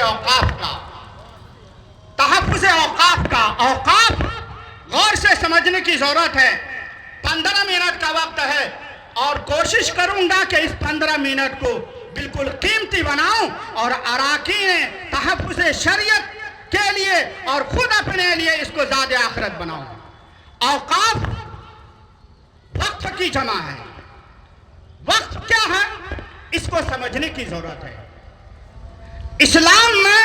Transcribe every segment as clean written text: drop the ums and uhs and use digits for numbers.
اوقاف کا، تحفظ اوقاف کا۔ اوقاف غور سے سمجھنے کی ضرورت ہے۔ 15 منٹ کا وقت ہے اور کوشش کروں گا کہ اس 15 منٹ کو بالکل قیمتی بناؤں اور اراکین تحفظ شریعت کے لیے اور خود اپنے لیے اس کو زاد آخرت بناؤں۔ اوقاف وقت کی جمع ہے۔ وقت کیا ہے اس کو سمجھنے کی ضرورت ہے۔ اسلام میں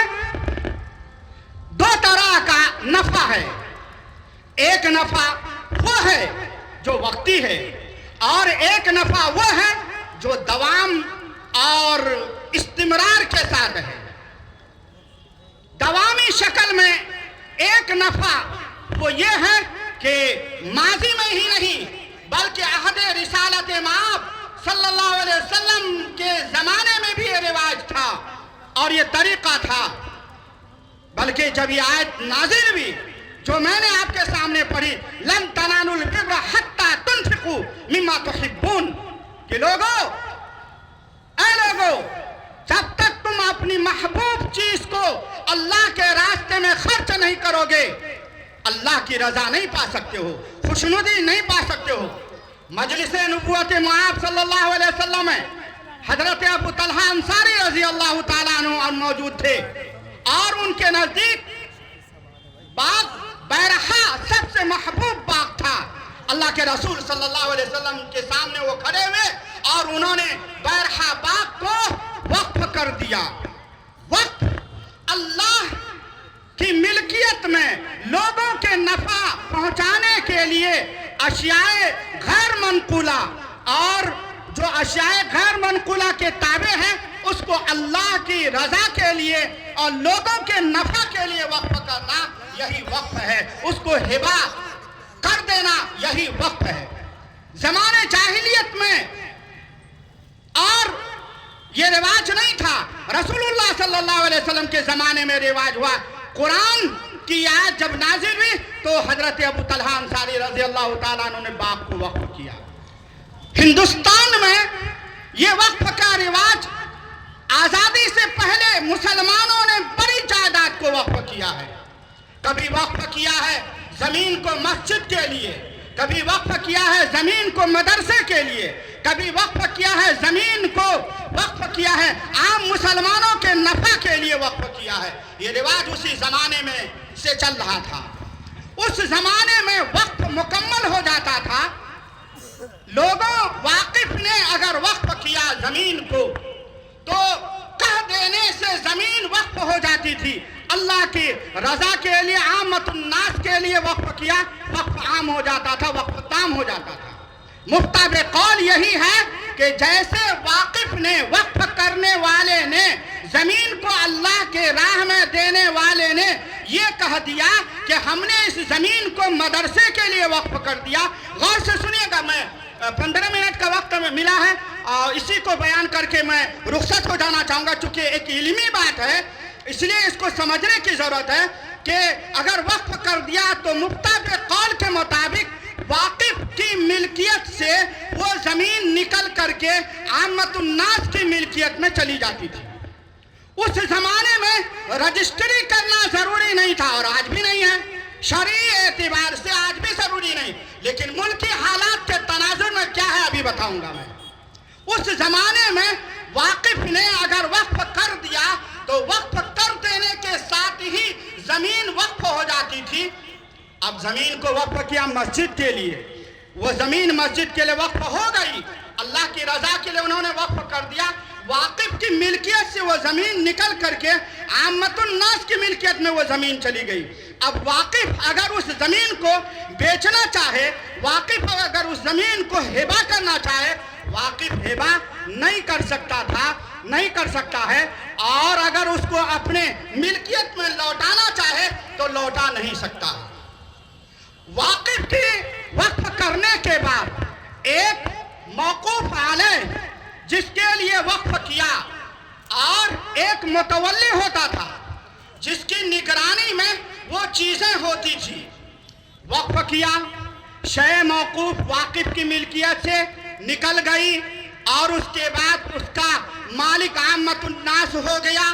2 طرح کا نفع ہے۔ ایک نفع وہ ہے جو وقتی ہے اور ایک نفع وہ ہے جو دوام اور استمرار کے ساتھ ہے۔ دوامی شکل میں ایک نفع وہ یہ ہے کہ ماضی میں ہی نہیں بلکہ عہد رسالت مآب صلی اللہ علیہ وسلم کے زمانے میں بھی یہ رواج تھا اور یہ طریقہ تھا، بلکہ جب یہ آیت نازل ہوئی جو میں نے آپ کے سامنے پڑھی، لن تنالوا البر حتی تنفقوا مما تحبون، کہ لوگو، اے لوگو، جب تک تم اپنی محبوب چیز کو اللہ کے راستے میں خرچ نہیں کرو گے اللہ کی رضا نہیں پا سکتے ہو، خوشنودی نہیں پا سکتے ہو۔ مجلس نبوت مآب صلی اللہ علیہ وسلم میں حضرت ابو طلحہ انصاری رضی اللہ تعالیٰ عنہ موجود تھے اور ان کے نزدیک باغ بیرحا سب سے محبوب باغ تھا۔ اللہ کے رسول صلی اللہ علیہ وسلم کے سامنے وہ کھڑے ہوئے اور انہوں نے بیرحا باغ کو وقف کر دیا۔ وقف اللہ کی ملکیت میں لوگوں کے نفع پہنچانے کے لیے اشیاء غیر منقولہ اور جو اشیاء غیر منقولہ کے تابع ہیں اس کو اللہ کی رضا کے لیے اور لوگوں کے نفع کے لیے وقف کرنا یہی وقف ہے، اس کو ہبہ کر دینا یہی وقف ہے۔ زمانے جاہلیت میں اور یہ رواج نہیں تھا، رسول اللہ صلی اللہ علیہ وسلم کے زمانے میں رواج ہوا۔ قرآن کی آیت جب نازل ہوئی تو حضرت ابو طلحہ انصاری رضی اللہ تعالیٰ عنہ نے باغ کو وقف کیا۔ ہندوستان میں یہ وقف کا رواج آزادی سے پہلے مسلمانوں نے بڑی جائیداد کو وقف کیا ہے۔ کبھی وقف کیا ہے زمین کو مسجد کے لیے، کبھی وقف کیا ہے زمین کو مدرسے کے لیے، کبھی وقف کیا ہے زمین کو وقف کیا ہے عام مسلمانوں کے نفع کے لیے وقف کیا ہے۔ یہ رواج اسی زمانے میں سے چل رہا تھا۔ اس زمانے میں وقف مکمل ہو جاتا تھا، لوگوں واقف نے اگر وقف کیا زمین کو تو کہہ دینے سے زمین وقف ہو جاتی تھی۔ اللہ کی رضا کے لیے عامت الناس کے لیے وقف کیا، وقف عام ہو جاتا تھا، وقف تام ہو جاتا تھا۔ مفتاب قول یہی ہے کہ جیسے واقف نے، وقف کرنے والے نے، زمین کو اللہ کے راہ میں دینے والے نے یہ کہہ دیا کہ ہم نے اس زمین کو مدرسے کے لیے وقف کر دیا۔ غور سے سنیے گا، میں 15 منٹ کا وقت میں ملا ہے اور اسی کو بیان کر کے میں رخصت ہو جانا چاہوں گا، چونکہ ایک علمی بات ہے اس لیے اس کو سمجھنے کی ضرورت ہے کہ اگر وقف کر دیا تو مفتاب قول کے مطابق واقف کی ملکیت سے وہ زمین نکل کر کے عامت الناس کی ملکیت میں چلی جاتی تھی۔ اس زمانے میں رجسٹری کرنا ضروری نہیں تھا اور آج بھی نہیں ہے، شرعی اعتبار سے آج بھی ضروری نہیں، لیکن ملکی حالات کے تناظر میں کیا ہے ابھی بتاؤں گا میں۔ اس زمانے میں واقف نے اگر وقف کر دیا تو وقف کر دینے کے ساتھ ہی زمین وقف ہو جاتی تھی۔ اب زمین کو وقف کیا مسجد کے لیے، وہ زمین مسجد کے لیے وقف ہو گئی، اللہ کی رضا کے لیے انہوں نے وقف کر دیا۔ واقف کی ملکیت سے وہ زمین نکل کر کے عامت الناس کی ملکیت میں وہ زمین چلی گئی۔ اب واقف اگر اس زمین کو بیچنا چاہے، واقف اگر اس زمین کو ہبہ کرنا چاہے، واقف ہبہ نہیں کر سکتا تھا، نہیں کر سکتا ہے، اور اگر اس کو اپنے ملکیت میں لوٹانا چاہے تو لوٹا نہیں سکتا۔ واقف کی وقف کرنے کے بعد ایک موقوف علیہ جس کے لیے وقف کیا اور ایک متولی ہوتا تھا جس کی نگرانی میں وہ چیزیں ہوتی تھی۔ وقف کیا، شے موقوف واقف کی ملکیت سے نکل گئی اور اس کے بعد اس کا مالک عامت الناس ہو گیا۔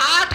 8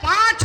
5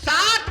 7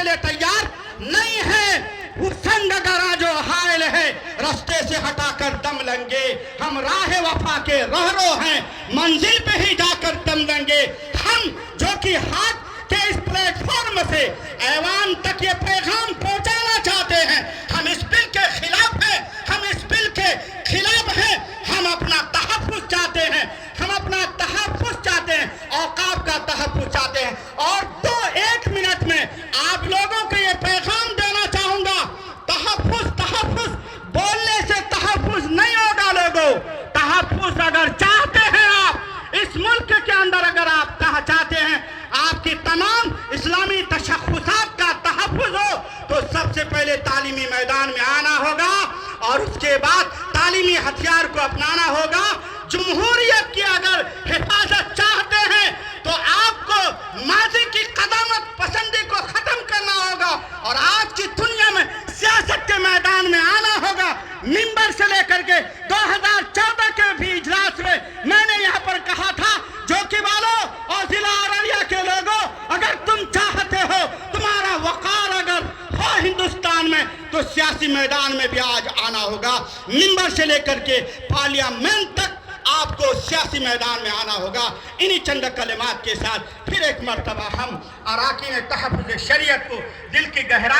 کے لیے تیار نہیں ہے. وہ سنگ اگر آج حائل ہے رستے سے ہٹا کر دم لیں گے. ہم راہ وفا کے رہرو ہیں منزل پہ ہی جا کر دم لیں گے. ہم جو کہ ہاتھ کے اس پلیٹ فارم سے ایوان تک یہ پیغام پہنچانا چاہتے ہیں, ہم اس بل کے خلاف ہیں, ہم اس بل کے خلاف ہیں. ہم اپنا تحفظ چاہتے ہیں, ہم اپنا تحفظ چاہتے ہیں, اوقاف کا تحفظ چاہتے ہیں. اور 1 منٹ میں آپ لوگوں کو یہ پیغام دینا چاہوں گا, تحفظ بولنے سے تحفظ نہیں ہوگا لوگوں. تحفظ اگر چاہتے ہیں آپ اس ملک کے اندر, اگر آپ چاہتے ہیں آپ کی تمام اسلامی تشخصات کا تحفظ ہو, تو سب سے پہلے تعلیمی میدان میں آنا ہوگا اور اس کے بعد تعلیمی ہتھیار کو اپنانا ہوگا. جمہوریت کی اگر حفاظت چاہتے ہیں تو آپ کو ماضی کی قدامت پسندی کو ختم کرنا ہوگا اور آج کی دنیا میں سیاست کے میدان میں آنا ہوگا. ممبر سے لے کر کے 2014 کے بھی اجلاس میں نے یہاں پر کہا تھا, جوکی والوں اور ضلع ارریہ کے لوگوں, اگر تم چاہتے ہو تمہارا وقار اگر ہو ہندوستان میں تو سیاسی میدان میں بھی آج آنا ہوگا. ممبر سے لے کر کے پارلیمنٹ تک آپ کو سیاسی میدان میں آنا ہوگا. انہی چند کلمات کے ساتھ پھر ایک مرتبہ ہم اراکین تحفظ شریعت کو دل کی گہرائی